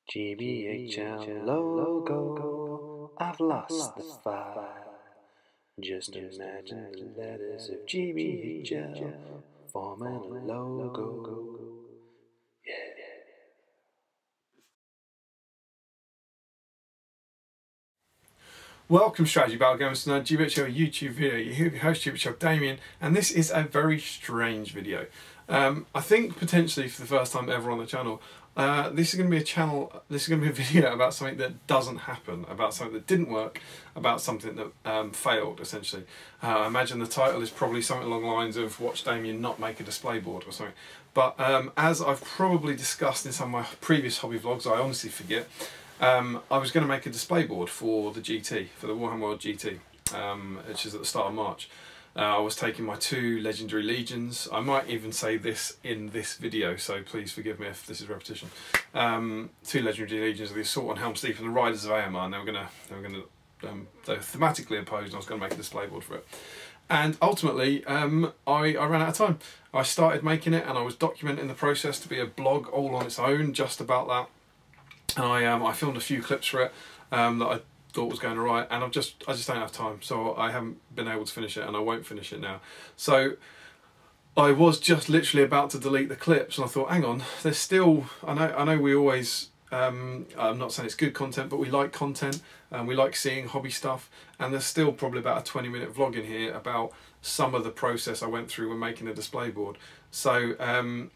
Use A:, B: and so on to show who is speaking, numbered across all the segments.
A: GBHL logo, I've lost the fight. Just imagine the letters of GBHL forming a logo. Yeah.
B: Welcome Strategy Battle Gamers to another GBHL YouTube video. You're here with your host GBHL Damian, and this is a very strange video. I think potentially for the first time ever on the channel, this is going to be a video about something that doesn't happen, about something that didn't work, about something that failed essentially. I imagine the title is probably something along the lines of "Watch Damian not make a display board" or something. But as I've probably discussed in some of my previous hobby vlogs, I honestly forget. I was going to make a display board for the GT, for the Warhammer World GT, which is at the start of March. I was taking my 2 Legendary Legions. I might even say this in this video, so please forgive me if this is repetition. 2 Legendary Legions of the Assault on Helm's Deep and the Riders of Aomar, and they were thematically opposed, and I was going to make a display board for it. And ultimately, I ran out of time. I started making it, and I was documenting the process to be a blog all on its own, just about that. And I filmed a few clips for it that I thought was going alright, and I just don't have time, so I haven't been able to finish it, and I won't finish it now. So I was just literally about to delete the clips, and I thought, hang on, there's still, I know we always, I'm not saying it's good content, but we like content, and we like seeing hobby stuff, and there's still probably about a 20-minute vlog in here about some of the process I went through when making a display board. So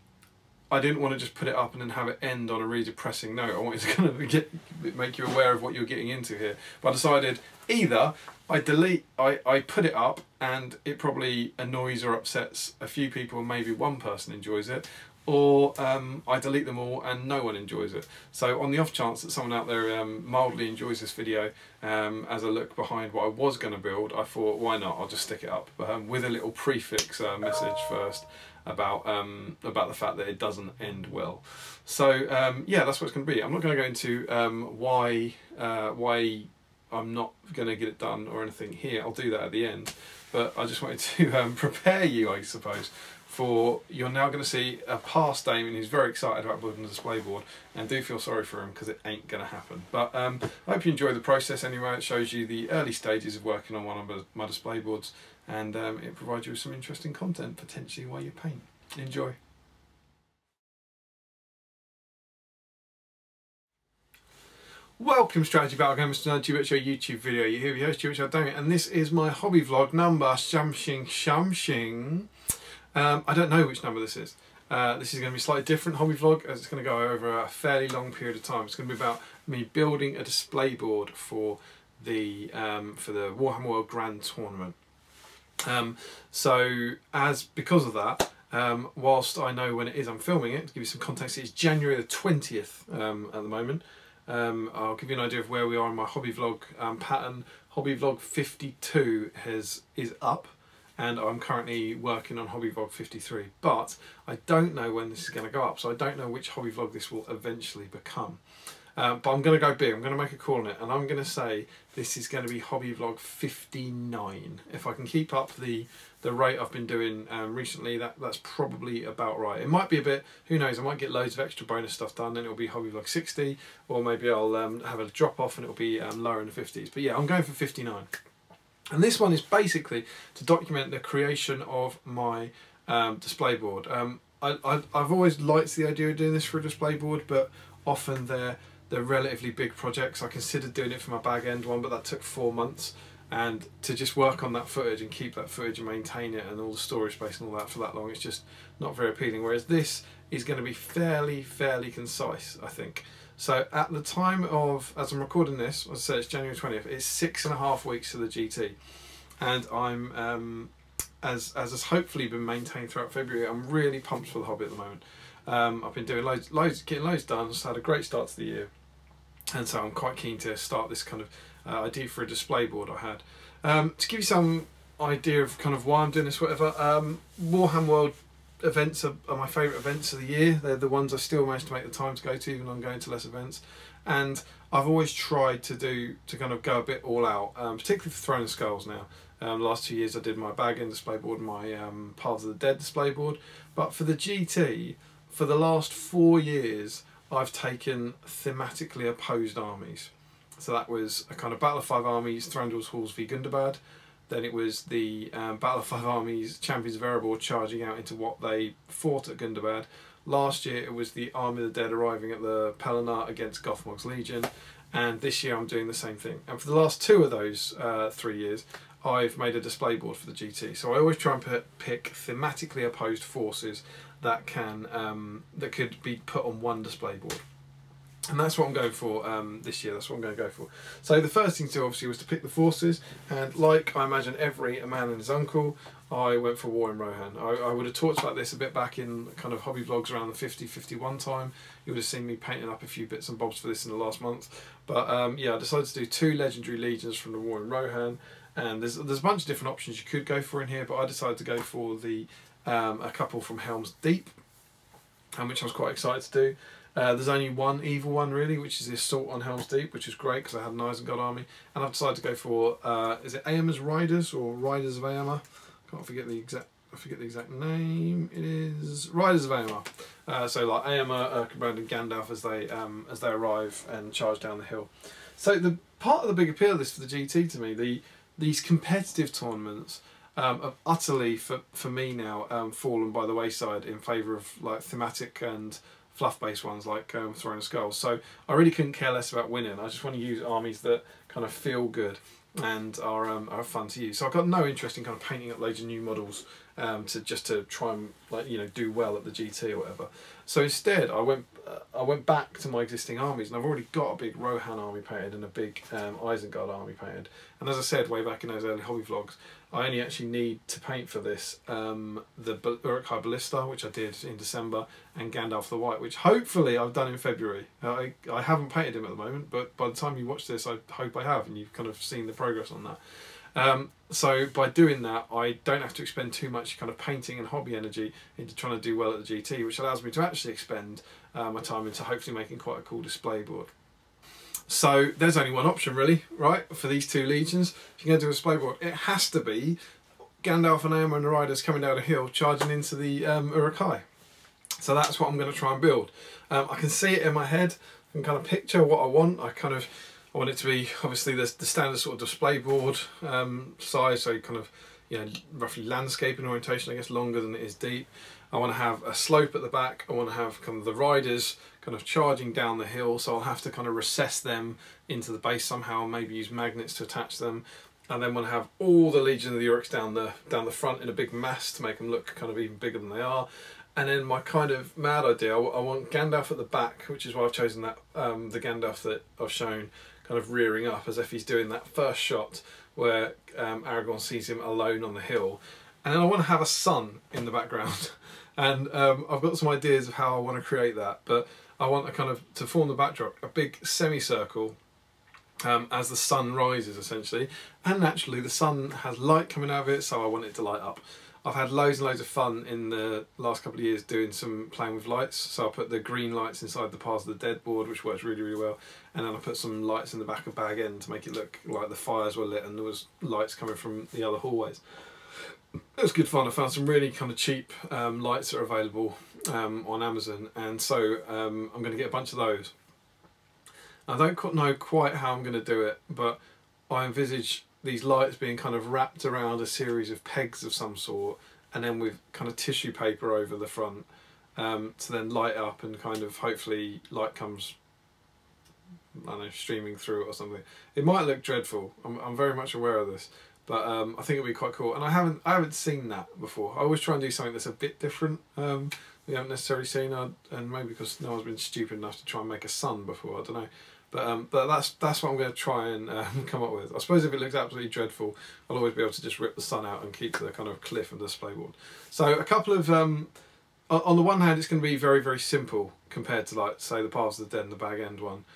B: I didn't want to just put it up and then have it end on a really depressing note. I wanted to kind of make you aware of what you're getting into here. But I decided either I put it up and it probably annoys or upsets a few people and maybe one person enjoys it, or I delete them all and no one enjoys it. So on the off chance that someone out there mildly enjoys this video, as I look behind what I was going to build, I thought, why not? I'll just stick it up with a little prefix message first about the fact that it doesn't end well. So yeah, that's what it's going to be. I'm not going to go into why I'm not going to get it done or anything here. I'll do that at the end. But I just wanted to prepare you, I suppose, for you're now going to see a past Damian who's very excited about building a display board, and do feel sorry for him because it ain't going to happen. But I hope you enjoy the process anyway. It shows you the early stages of working on one of my display boards, and it provides you with some interesting content potentially while you paint. Enjoy. Welcome Strategy Battle Gamers to another GBHL YouTube video. You're here with your host GBHL Damian, and this is my hobby vlog number something. I don't know which number this is. This is going to be a slightly different hobby vlog, as it's going to go over a fairly long period of time. It's going to be about me building a display board for the Warhammer World Grand Tournament. Because of that, whilst I know when it is I'm filming it, to give you some context, it's January the 20th at the moment. I'll give you an idea of where we are in my hobby vlog pattern. Hobby vlog 52 is up, and I'm currently working on hobby vlog 53, but I don't know when this is going to go up, so I don't know which hobby vlog this will eventually become. But I'm going to go big. I'm going to make a call on it, and I'm going to say this is going to be hobby vlog 59. If I can keep up the rate I've been doing recently, that's probably about right. It might be a bit, who knows, I might get loads of extra bonus stuff done, then it'll be hobby vlog 60, or maybe I'll have a drop off and it'll be lower in the 50s. But yeah, I'm going for 59. And this one is basically to document the creation of my display board. I've always liked the idea of doing this for a display board, but often they're relatively big projects. I considered doing it for my bag end one, but that took 4 months, and to just work on that footage and keep that footage and maintain it and all the storage space and all that for that long, it's just not very appealing. Whereas this is going to be fairly concise, I think. So at the time of, as I'm recording this, as I said, it's January 20th, it's 6.5 weeks to the GT, and I'm as has hopefully been maintained throughout February, I'm really pumped for the hobby at the moment. I've been doing getting loads done. Just had a great start to the year, and so I'm quite keen to start this kind of idea for a display board I had. To give you some idea of kind of why I'm doing this, whatever, Warhammer World events are my favourite events of the year. They're the ones I still manage to make the time to go to, even though I'm going to less events. And I've always tried to kind of go a bit all out, particularly for Throne of Skulls now. The last 2 years I did my bag end display board and my Paths of the Dead display board. But for the GT, for the last 4 years, I've taken thematically opposed armies. So that was a kind of Battle of Five Armies, Thranduil's Halls v Gundabad. Then it was the Battle of Five Armies, Champions of Erebor charging out into what they fought at Gundabad. Last year it was the Army of the Dead arriving at the Pelennor against Gothmog's Legion. And this year I'm doing the same thing. And for the last 2 of those 3 years, I've made a display board for the GT. So I always try and pick thematically opposed forces that that could be put on one display board. And that's what I'm going for this year. That's what I'm going to go for. So the first thing to do, obviously, was to pick the forces. And like I imagine every man and his uncle, I went for War in Rohan. I would have talked about this a bit back in kind of hobby vlogs around the 50-51 time. You would have seen me painting up a few bits and bobs for this in the last month. But yeah, I decided to do 2 legendary legions from the War in Rohan. And there's a bunch of different options you could go for in here, but I decided to go for the a couple from Helm's Deep, which I was quite excited to do. There's only one evil one really, which is the Assault on Helm's Deep, which is great because I had an Isengard army, and I've decided to go for is it Eomer's Riders or Riders of Eomer? I forget the exact name. It is Riders of Eomer. So like Eomer, Erkenbrand, and Gandalf as they arrive and charge down the hill. So the part of the big appeal of this for the GT to me, these competitive tournaments have utterly for me now fallen by the wayside in favour of like thematic and fluff-based ones like Throne of Skulls. So I really couldn't care less about winning. I just want to use armies that kind of feel good and are fun to use. So I've got no interest in kind of painting up loads of new models to try and do well at the GT or whatever. So instead, I went back to my existing armies, and I've already got a big Rohan army painted and a big Isengard army painted. And as I said way back in those early hobby vlogs, I only actually need to paint for this the Uruk-hai Ballista, which I did in December, and Gandalf the White, which hopefully I've done in February. I haven't painted him at the moment, but by the time you watch this, I hope I have, and you've kind of seen the progress on that. So by doing that, I don't have to expend too much kind of painting and hobby energy into trying to do well at the GT, which allows me to actually expend my time into hopefully making quite a cool display board. So there's only one option really, right, for these 2 legions. If you're going to do a display board, it has to be Gandalf and Eomer and the Riders coming down a hill, charging into the Uruk-hai. So that's what I'm going to try and build. I can see it in my head. I can kind of picture what I want. I want it to be obviously the standard sort of display board size, so kind of roughly landscaping orientation, I guess, longer than it is deep. I want to have a slope at the back. I want to have kind of the riders kind of charging down the hill, so I'll have to kind of recess them into the base somehow, maybe use magnets to attach them. And then want to have all the Legion of the Uruks down the front in a big mass to make them look kind of even bigger than they are. And then my kind of mad idea, I want Gandalf at the back, which is why I've chosen that the Gandalf that I've shown kind of rearing up as if he's doing that first shot where Aragorn sees him alone on the hill. And then I want to have a sun in the background. And I've got some ideas of how I want to create that, but I want a kind of, to form the backdrop, a big semicircle as the sun rises essentially. And naturally the sun has light coming out of it, so I want it to light up. I've had loads and loads of fun in the last couple of years doing some playing with lights. So I put the green lights inside the Paths of the Dead board, which works really, really well. And then I put some lights in the back of Bag End to make it look like the fires were lit and there was lights coming from the other hallways. It was good fun. I found some really kind of cheap lights that are available on Amazon, and so I'm going to get a bunch of those. I don't know quite how I'm going to do it, but I envisage these lights being kind of wrapped around a series of pegs of some sort, and then with kind of tissue paper over the front to then light up, and kind of hopefully light comes, I don't know, streaming through it or something. It might look dreadful. I'm very much aware of this. But I think it'll be quite cool, and I haven't seen that before. I always try and do something that's a bit different. We haven't necessarily seen, and maybe because no one's been stupid enough to try and make a sun before. I don't know, but that's what I'm going to try and come up with. I suppose if it looks absolutely dreadful, I'll always be able to just rip the sun out and keep to the kind of cliff of the display board. So a couple of on the one hand, it's going to be very, very simple compared to, like, say, the Paths of the Dead and the Bag End one.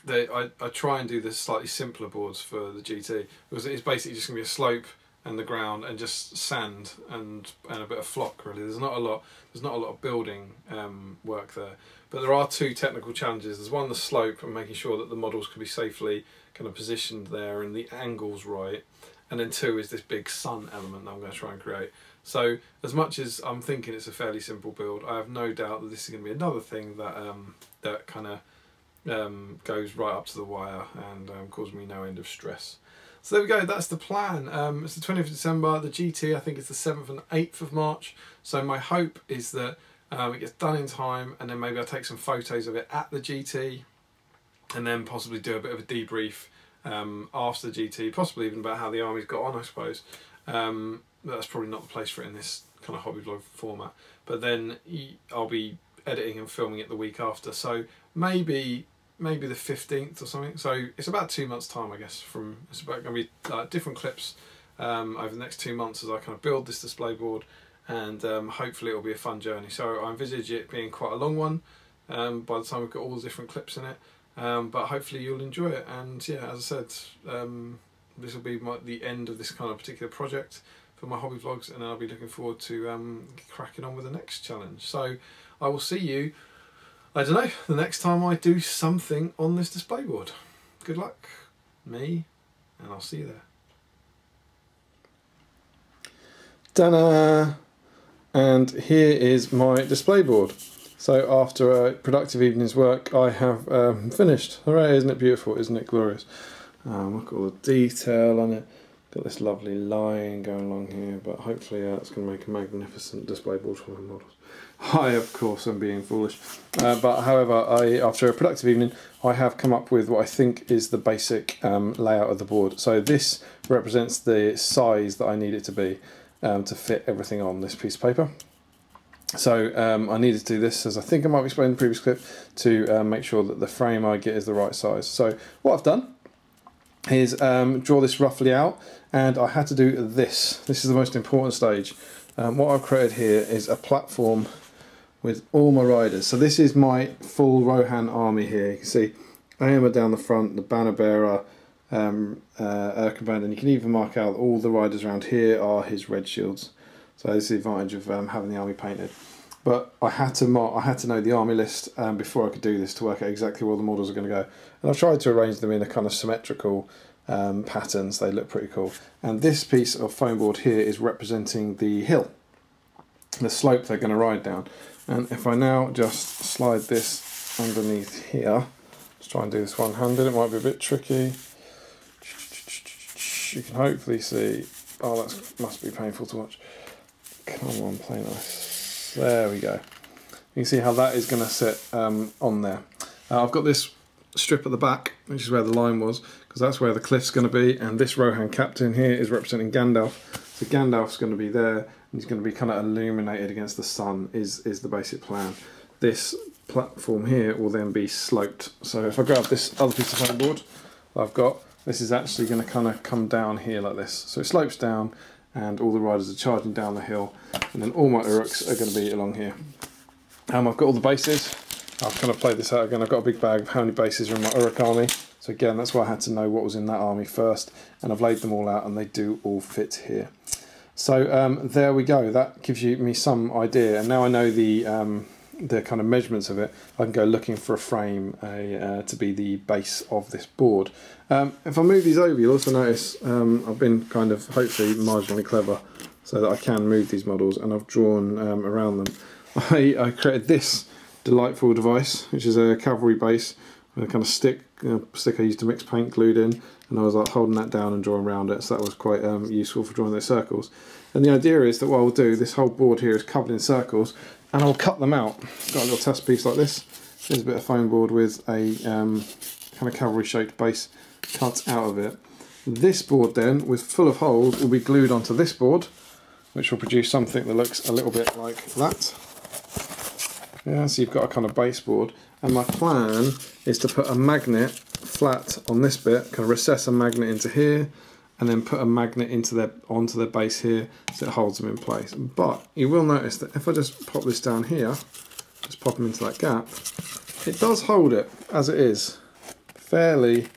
B: I try and do the slightly simpler boards for the GT because it's basically just going to be a slope and the ground and just sand and a bit of flock really. There's not a lot of building work there, but there are 2 technical challenges. There's one, the slope and making sure that the models can be safely kind of positioned there and the angle's right, and then 2 is this big sun element that I'm going to try and create. So as much as I'm thinking it's a fairly simple build, I have no doubt that this is going to be another thing that that kind of goes right up to the wire and causes me no end of stress. So there we go, that's the plan. It's the 20th of December, the GT I think it's the 7th and 8th of March, so my hope is that it gets done in time, and then maybe I'll take some photos of it at the GT, and then possibly do a bit of a debrief after the GT, possibly even about how the army's got on, I suppose. That's probably not the place for it in this kind of hobby vlog format, but then I'll be editing and filming it the week after, so maybe the 15th or something. So it's about 2 months time, I guess. It's about going to be different clips over the next 2 months as I kind of build this display board, and hopefully it'll be a fun journey. So I envisage it being quite a long one by the time we've got all the different clips in it, but hopefully you'll enjoy it. And yeah, as I said, this will be the end of this kind of particular project for my hobby vlogs, and I'll be looking forward to cracking on with the next challenge. So I will see you, I don't know, the next time I do something on this display board. Good luck, me, and I'll see you there. Ta-da! And here is my display board. So after a productive evening's work, I have finished. Hooray, isn't it beautiful? Isn't it glorious? Look at all the detail on it. Got this lovely line going along here, but hopefully it's going to make a magnificent display board for my models. I, of course, am being foolish. But however, after a productive evening, I have come up with what I think is the basic layout of the board. So this represents the size that I need it to be to fit everything on this piece of paper. So I needed to do this, as I think I might have explained in the previous clip, to make sure that the frame I get is the right size. So what I've done is draw this roughly out, and I had to do this. This is the most important stage. What I've created here is a platform with all my riders. So this is my full Rohan army here. You can see Ayama down the front, the banner bearer, Erkenband, and you can even mark out all the riders around here are his red shields. So this is the advantage of having the army painted. But I had to know the army list before I could do this to work out exactly where the models are going to go. And I've tried to arrange them in a kind of symmetrical patterns. They look pretty cool. And this piece of foam board here is representing the hill, the slope they're going to ride down. And if I now just slide this underneath here, let's try and do this one-handed. It might be a bit tricky. You can hopefully see. Oh, that must be painful to watch. Come on, play nice. There we go. You can see how that is going to sit on there. I've got this strip at the back, which is where the line was, because that's where the cliff's going to be, and this Rohan captain here is representing Gandalf. So Gandalf's going to be there, and he's going to be kind of illuminated against the sun, is the basic plan. This platform here will then be sloped. So if I grab this other piece of foam board I've got, this is actually going to kind of come down here like this. So it slopes down, and all the riders are charging down the hill, and then all my Uruks are going to be along here. I've got all the bases. I've kind of played this out again. I've got a big bag of how many bases are in my Uruk army. So again, that's why I had to know what was in that army first, and I've laid them all out, and they do all fit here. So there we go. That gives me some idea, and now I know the kind of measurements of it. I can go looking for a frame to be the base of this board. If I move these over, you'll also notice I've been kind of hopefully marginally clever so that I can move these models, and I've drawn around them. I created this delightful device, which is a cavalry base with a kind of stick I used to mix paint glued in, and I was like holding that down and drawing around it, so that was quite useful for drawing those circles. And the idea is that what I'll do, this whole board here is covered in circles, and I'll cut them out. Got a little test piece like this. Here's a bit of foam board with a kind of cavalry shaped base cut out of it. This board then, with full of holes, will be glued onto this board, which will produce something that looks a little bit like that. Yeah, so you've got a kind of baseboard, and my plan is to put a magnet flat on this bit, kind of recess a magnet into here, and then put a magnet onto their base here, so it holds them in place. But you will notice that if I just pop this down here, just pop them into that gap, it does hold it as it is. Fairly, I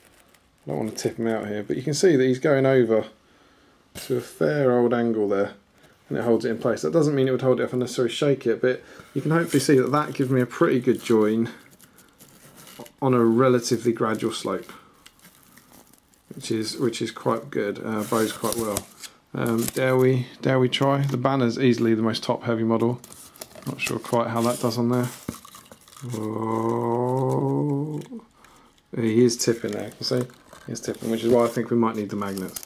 B: don't want to tip him out here, but you can see that he's going over to a fair old angle there, and it holds it in place. That doesn't mean it would hold it if I necessarily shake it, but you can hopefully see that that gives me a pretty good join on a relatively gradual slope, which is quite good. Bows quite well. Dare we try? The banner's easily the most top heavy model. Not sure quite how that does on there. Oh, he is tipping there, you see? He's tipping, which is why I think we might need the magnets,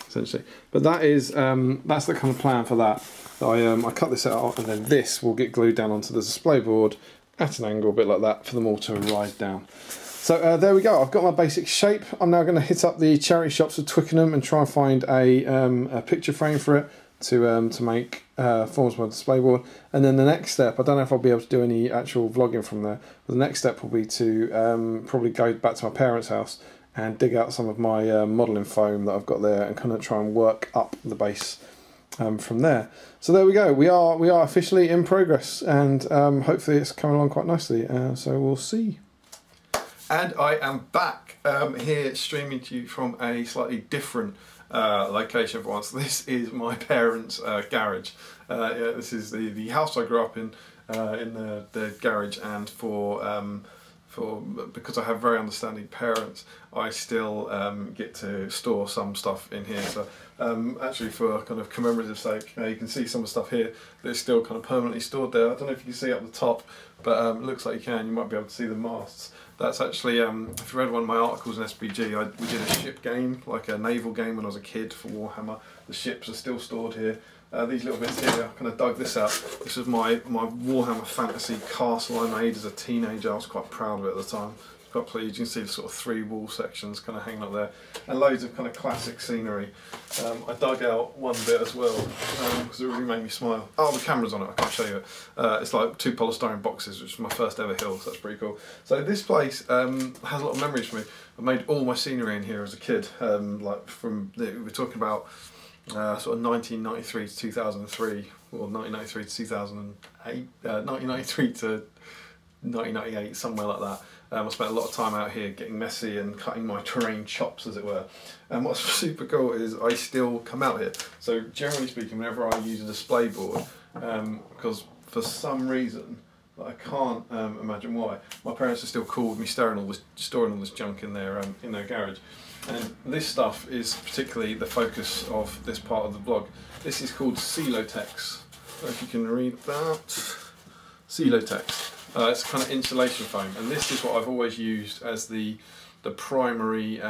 B: essentially. But that is, that's the kind of plan for that. I cut this out, and then this will get glued down onto the display board at an angle, a bit like that, for them all to rise down. So there we go, I've got my basic shape. I'm now going to hit up the charity shops of Twickenham and try and find a picture frame for it to make forms of my display board. And then the next step, I don't know if I'll be able to do any actual vlogging from there, but the next step will be to probably go back to my parents' house and dig out some of my modelling foam that I've got there and kind of try and work up the base from there. So there we go, we are officially in progress, and hopefully it's coming along quite nicely, so we'll see. And I am back here streaming to you from a slightly different location for once. This is my parents' garage. Yeah, this is the house I grew up in the garage, and because I have very understanding parents, I still get to store some stuff in here. So actually, for kind of commemorative sake, you can see some of the stuff here that's still kind of permanently stored there. I don't know if you can see up the top, but it looks like you can. You might be able to see the masts. That's actually, if you read one of my articles in SBG, we did a ship game, like a naval game when I was a kid for Warhammer. The ships are still stored here. These little bits here, I kind of dug this out. This was my Warhammer fantasy castle I made as a teenager. I was quite proud of it at the time. Quite pleased. You can see the sort of 3 wall sections kind of hanging up there, and loads of kind of classic scenery. I dug out one bit as well because it really made me smile. Oh, the camera's on it, I can't show you it. It's like 2 polystyrene boxes, which is my first ever hill, so that's pretty cool. So this place has a lot of memories for me. I made all my scenery in here as a kid, like we're talking about sort of 1993 to 2003, or 1993 to 2008, 1993 to 1998, somewhere like that. I spent a lot of time out here getting messy and cutting my terrain chops, as it were. And what's super cool is I still come out here. So generally speaking, whenever I use a display board, because for some reason, I can't imagine why, my parents are still cool with me storing all this junk in their garage. And this stuff is particularly the focus of this part of the vlog. This is called Celotex. I don't know if you can read that. Celotex. It's kind of insulation foam, and this is what I've always used as the primary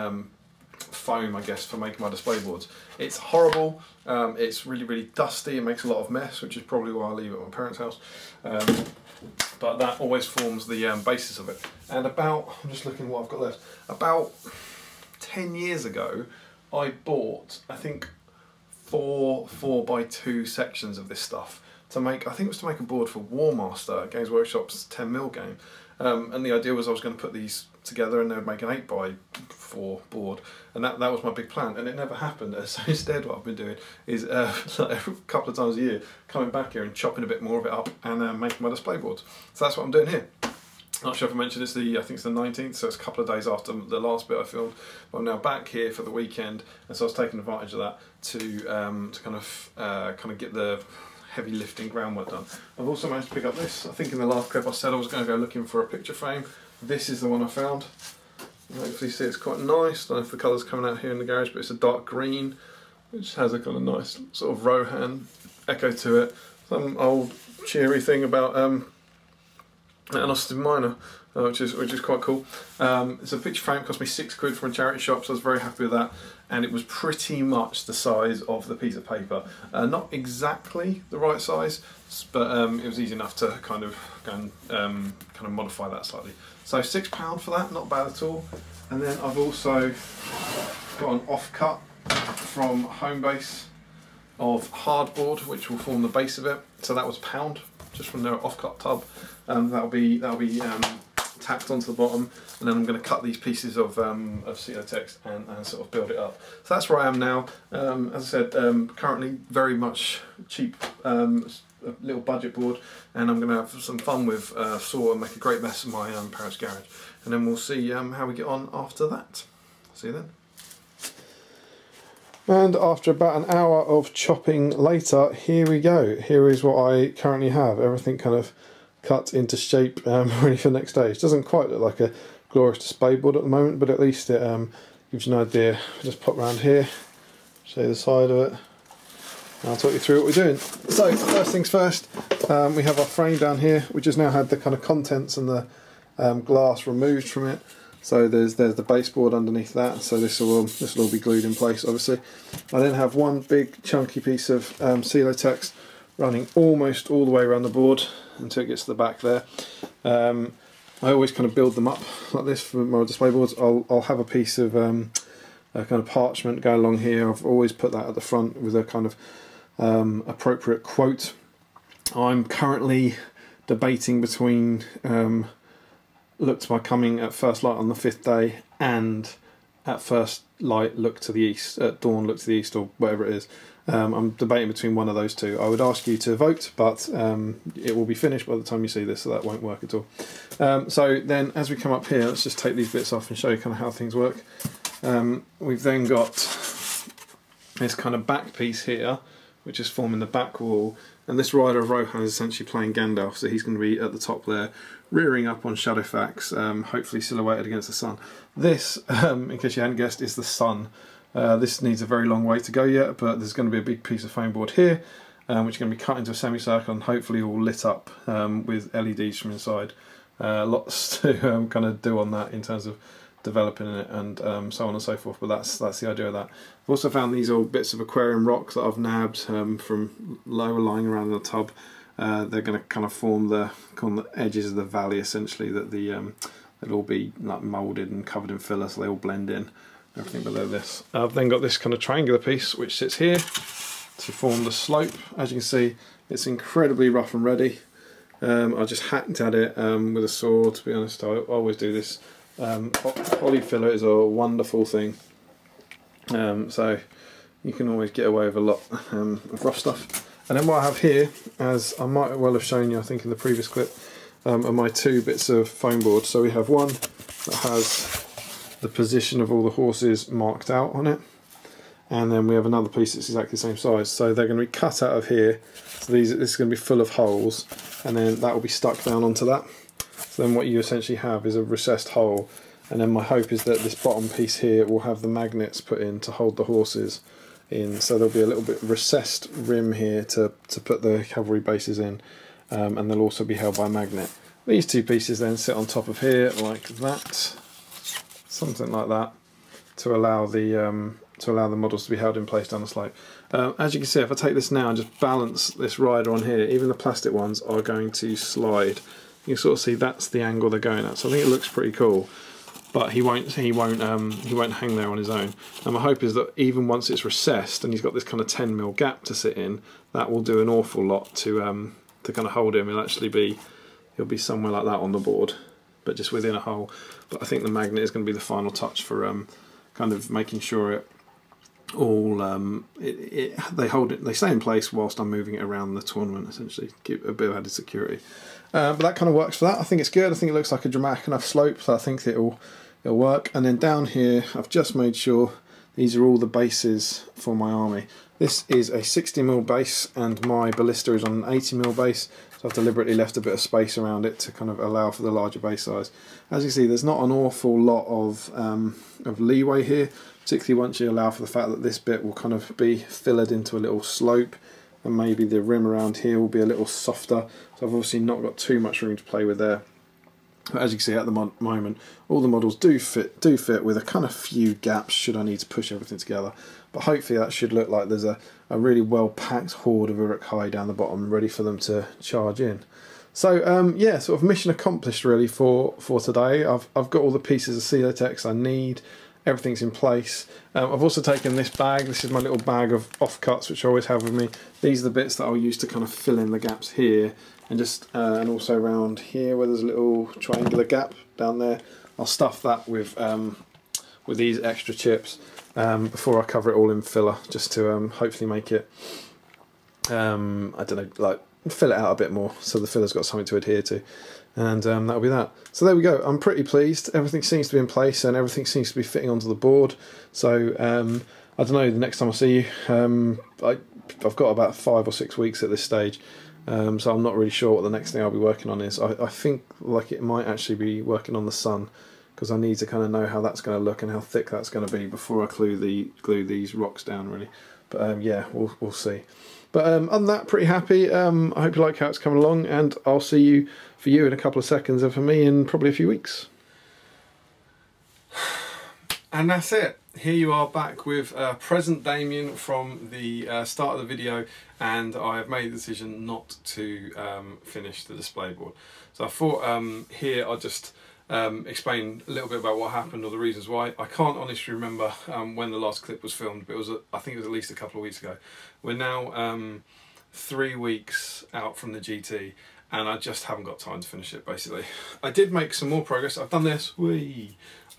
B: foam, I guess, for making my display boards. It's horrible, it's really dusty, it makes a lot of mess, which is probably why I leave it at my parents' house. But that always forms the basis of it. And I'm just looking what I've got left, about 10 years ago, I bought, I think, 4 4x2 sections of this stuff to make, I think it was to make a board for War Master, Games Workshop's 10mm game. And the idea was I was going to put these together and they would make an 8x4 board, and that was my big plan, and it never happened. So instead what I've been doing is like a couple of times a year coming back here and chopping a bit more of it up and making my display boards. So that's what I'm doing here. Not sure if I mentioned I think it's the 19th, so it's a couple of days after the last bit I filmed. But I'm now back here for the weekend, and so I was taking advantage of that to kind of get the heavy lifting groundwork done. I've also managed to pick up this. I think in the last clip I said I was going to go looking for a picture frame. This is the one I found. You hopefully see it's quite nice. I don't know if the colour's coming out here in the garage, but it's a dark green, which has a kind of nice sort of Rohan echo to it. Some old cheery thing about an Austin Minor, which is quite cool. It's a picture frame, cost me £6 from a charity shop, so I was very happy with that. And it was pretty much the size of the piece of paper. Not exactly the right size, but it was easy enough to kind of go and kind of modify that slightly. So £6 for that, not bad at all. And then I've also got an offcut from Homebase of hardboard, which will form the base of it. So that was £1, just from their offcut tub. That'll be tacked onto the bottom, and then I'm going to cut these pieces of Celotex and sort of build it up. So that's where I am now. As I said, currently very much cheap, a little budget board, and I'm going to have some fun with saw and make a great mess of my parents' garage, and then we'll see how we get on after that. See you then. And after about an hour of chopping later, here we go. Here is what I currently have. Everything kind of cut into shape, ready for the next stage. Doesn't quite look like a glorious display board at the moment, but at least it gives you an idea. Just pop around here, show you the side of it. I'll talk you through what we're doing. So first things first, we have our frame down here, which has now had the kind of contents and the glass removed from it. So there's the baseboard underneath that. So this will all be glued in place, obviously. I then have one big chunky piece of Celotex running almost all the way around the board until it gets to the back there. I always kind of build them up like this for my display boards. I'll have a piece of a kind of parchment go along here. I've always put that at the front with a kind of appropriate quote. I'm currently debating between look to my coming at first light on the 5th day and at first light look to the east, at dawn look to the east, or whatever it is. I'm debating between one of those two. I would ask you to vote, but it will be finished by the time you see this, so that won't work at all. So then as we come up here, let's just take these bits off and show you kind of how things work. We've then got this kind of back piece here, which is forming the back wall, and this rider of Rohan is essentially playing Gandalf, so he's going to be at the top there, rearing up on Shadowfax, hopefully silhouetted against the sun. This, in case you hadn't guessed, is the sun. This needs a very long way to go yet, but there's going to be a big piece of foam board here, which is going to be cut into a semicircle and hopefully all lit up with LEDs from inside. Lots to kind of do on that in terms of developing it and so on and so forth, but that's the idea of that. I've also found these old bits of aquarium rocks that I've nabbed from lower lying around in the tub. They're going to kind of form the edges of the valley essentially, that they'll all be like moulded and covered in filler, so they all blend in, everything below this. I've then got this kind of triangular piece which sits here to form the slope. As you can see, it's incredibly rough and ready. I just hacked at it with a saw, to be honest. I always do this. Poly filler is a wonderful thing, so you can always get away with a lot of rough stuff. And then what I have here, as I might well have shown you I think in the previous clip, are my two bits of foam board. So we have one that has the position of all the horses marked out on it, and then we have another piece that's exactly the same size. So they're going to be cut out of here, so this is going to be full of holes, and then that will be stuck down onto that. So then what you essentially have is a recessed hole, and then my hope is that this bottom piece here will have the magnets put in to hold the horses in, so there'll be a little bit recessed rim here to put the cavalry bases in, and they'll also be held by a magnet. These two pieces then sit on top of here like that, something like that, to allow the models to be held in place down the slope. As you can see, if I take this now and just balance this rider on here, even the plastic ones are going to slide. You can sort of see that's the angle they're going at, so I think it looks pretty cool. But he won't hang there on his own. And my hope is that even once it's recessed and he's got this kind of 10mm gap to sit in, that will do an awful lot to kind of hold him. He'll be somewhere like that on the board, but just within a hole. But I think the magnet is going to be the final touch for kind of making sure it all they stay in place whilst I'm moving it around the tournament, essentially keep a bit of added security. But that kind of works for that. I think it's good. I think it looks like a dramatic enough slope, so I think it'll work. And then down here I've just made sure these are all the bases for my army. This is a 60mm base and my ballista is on an 80mm base, so I've deliberately left a bit of space around it to kind of allow for the larger base size. As you see, there's not an awful lot of leeway here, particularly once you allow for the fact that this bit will kind of be fillered into a little slope, and maybe the rim around here will be a little softer, so I've obviously not got too much room to play with there. But as you can see at the moment, all the models do fit with a kind of few gaps should I need to push everything together. But hopefully that should look like there's a really well packed horde of Uruk-hai down the bottom ready for them to charge in. So yeah, sort of mission accomplished really for today. I've got all the pieces of Celotex I need. Everything's in place. I've also taken this bag. This is my little bag of offcuts which I always have with me. These are the bits that I'll use to kind of fill in the gaps here, and just and also around here where there's a little triangular gap down there. I'll stuff that with these extra chips before I cover it all in filler, just to hopefully make it I don't know, like fill it out a bit more so the filler's got something to adhere to. And that'll be that. So there we go. I'm pretty pleased. Everything seems to be in place and everything seems to be fitting onto the board. So I don't know, the next time I see you, I've got about 5 or 6 weeks at this stage. So I'm not really sure what the next thing I'll be working on is. I think like it might actually be working on the sun, because I need to kind of know how that's going to look and how thick that's going to be before I glue these rocks down really. But yeah, we'll see. But other than that, pretty happy. I hope you like how it's coming along, and I'll see you in a couple of seconds, and for me in probably a few weeks. And that's it. Here you are back with present Damian from the start of the video, and I have made the decision not to finish the display board. So I thought here I'll just explain a little bit about what happened or the reasons why. I can't honestly remember when the last clip was filmed, but it was I think it was at least a couple of weeks ago. We're now 3 weeks out from the GT, and I just haven't got time to finish it, basically. I did make some more progress. I've done this.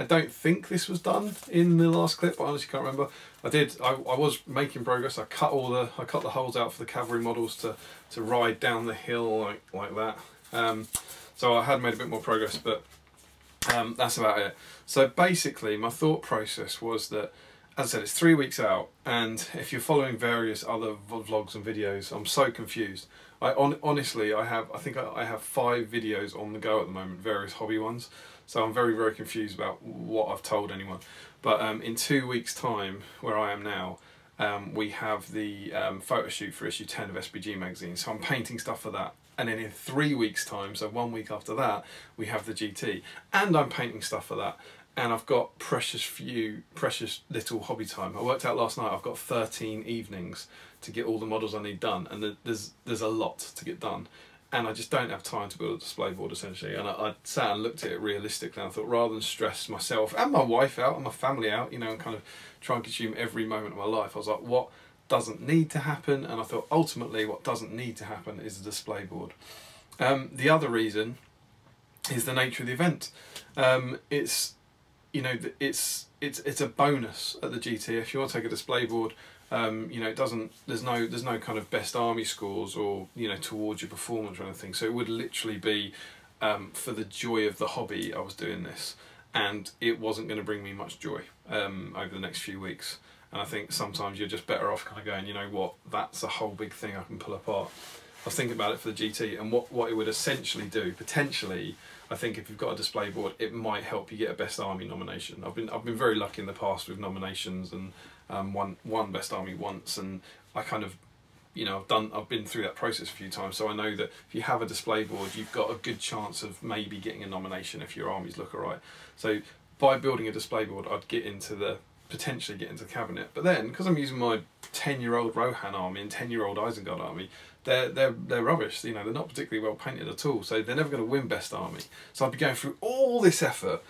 B: I don't think this was done in the last clip. I honestly can't remember. I was making progress. I cut the holes out for the cavalry models to ride down the hill like that. So I had made a bit more progress, but that's about it. So basically, my thought process was that, as I said, it's 3 weeks out, and if you're following various other vlogs and videos, I'm so confused. Honestly, I think I have 5 videos on the go at the moment, various hobby ones. So I'm very, very confused about what I've told anyone. But in 2 weeks' time, where I am now, we have the photo shoot for issue 10 of SBG magazine. So I'm painting stuff for that. And then in 3 weeks' time, so 1 week after that, we have the GT. And I'm painting stuff for that. And I've got precious little hobby time. I worked out last night, I've got 13 evenings to get all the models I need done. And there's a lot to get done. And I just don't have time to build a display board, essentially. And I sat and looked at it realistically, and I thought, rather than stress myself and my wife out and my family out, you know, and kind of try and consume every moment of my life, I was like, what doesn't need to happen? And I thought, ultimately, what doesn't need to happen is a display board. The other reason is the nature of the event. It's a bonus at the GT. If you want to take a display board, you know, there's no kind of best army scores or, you know, towards your performance or anything. So it would literally be for the joy of the hobby I was doing this, and it wasn't going to bring me much joy over the next few weeks. And I think sometimes you're just better off kind of going, you know what, that's a whole big thing I can pull apart. I was thinking about it for the GT, and what it would essentially do, potentially, I think if you've got a display board, it might help you get a Best Army nomination. I've been very lucky in the past with nominations, and won Best Army once, and I kind of, you know, I've been through that process a few times, so I know that if you have a display board, you've got a good chance of maybe getting a nomination if your armies look alright. So by building a display board, I'd potentially get into the cabinet. But then, because I'm using my 10-year-old Rohan army and 10-year-old Isengard army, they're rubbish. You know, they're not particularly well painted at all, so they're never going to win Best Army. So I'd be going through all this effort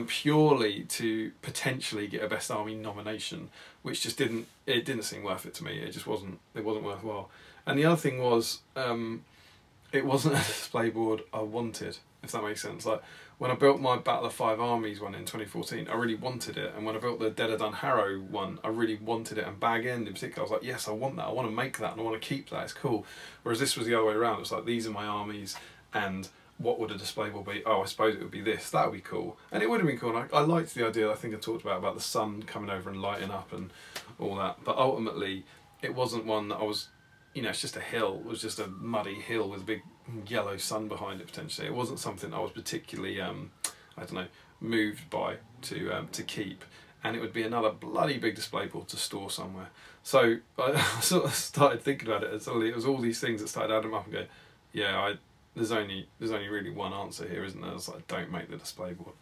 B: purely to potentially get a Best Army nomination, which just didn't seem worth it to me. It wasn't worthwhile. And the other thing was, it wasn't a display board I wanted, if that makes sense. Like, when I built my Battle of Five Armies one in 2014, I really wanted it. And when I built the Dead of Dun Harrow one, I really wanted it. And Bag End in particular, I was like, yes, I want that. I want to make that and I want to keep that. It's cool. Whereas this was the other way around. It was like, these are my armies, and what would a display board be? Oh, I suppose it would be this. That would be cool. And it would have been cool. And I liked the idea I think I talked about the sun coming over and lighting up and all that. But ultimately, it wasn't one that I was, you know, it's just a hill. It was just a muddy hill with a big yellow sun behind it, potentially. It wasn't something I was particularly, I don't know, moved by to keep. And it would be another bloody big display board to store somewhere. So I sort of started thinking about it. It was all these things that started adding up and go, yeah, there's only really one answer here, isn't there? It's like, don't make the display board.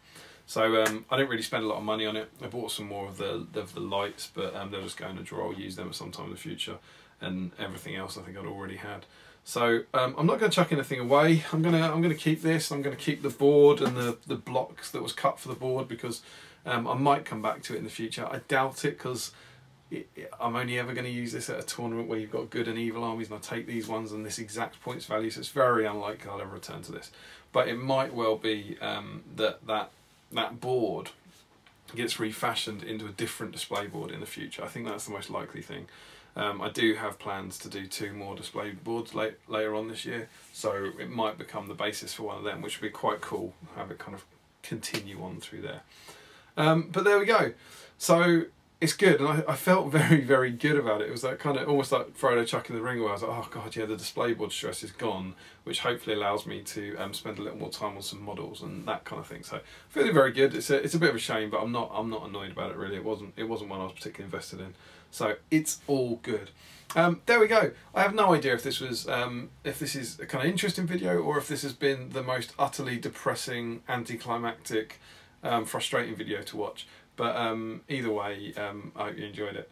B: So I didn't really spend a lot of money on it. I bought some more of the lights, but they'll just go in a drawer. I'll use them at some time in the future. And everything else I think I'd already had. So I'm not going to chuck anything away. I'm going to keep this. I'm going to keep the board and the blocks that was cut for the board, because I might come back to it in the future. I doubt it, because I'm only ever going to use this at a tournament where you've got good and evil armies, and I take these ones and this exact points value, so it's very unlikely I'll ever return to this. But it might well be that board gets refashioned into a different display board in the future. I think that's the most likely thing. I do have plans to do 2 more display boards later on this year, so it might become the basis for one of them, which would be quite cool, have it kind of continue on through there. But there we go. So it's good, and I felt very, very good about it. It was that kind of almost like Frodo chucking the ring away. I was like, oh god, yeah, the display board stress is gone, which hopefully allows me to spend a little more time on some models and that kind of thing. So feeling very good. It's a bit of a shame, but I'm not annoyed about it really. It wasn't one I was particularly invested in. So it's all good. There we go. I have no idea if this was if this is a kind of interesting video or if this has been the most utterly depressing, anticlimactic, frustrating video to watch. But either way, I hope you enjoyed it.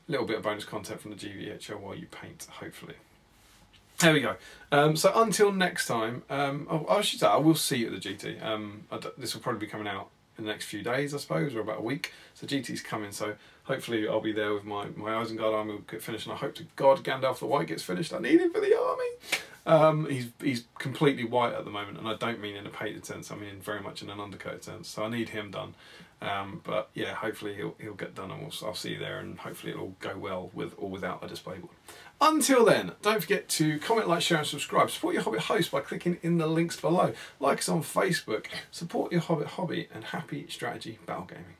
B: Little bit of bonus content from the GBHL while you paint, hopefully. There we go. So until next time, I should say I will see you at the GT. This will probably be coming out in the next few days, I suppose, or about a week. So GT's coming, so hopefully I'll be there with my Isengard army will get finished, and I hope to God Gandalf the White gets finished. I need him for the army. He's completely white at the moment, and I don't mean in a painted sense. I mean very much in an undercoat sense. So I need him done. But yeah, hopefully he'll get done, and I'll see you there, and hopefully it'll go well with or without a display board. Until then, don't forget to comment, like, share and subscribe. Support your Hobbit host by clicking in the links below. Like us on Facebook. Support your Hobbit hobby, and happy strategy battle gaming.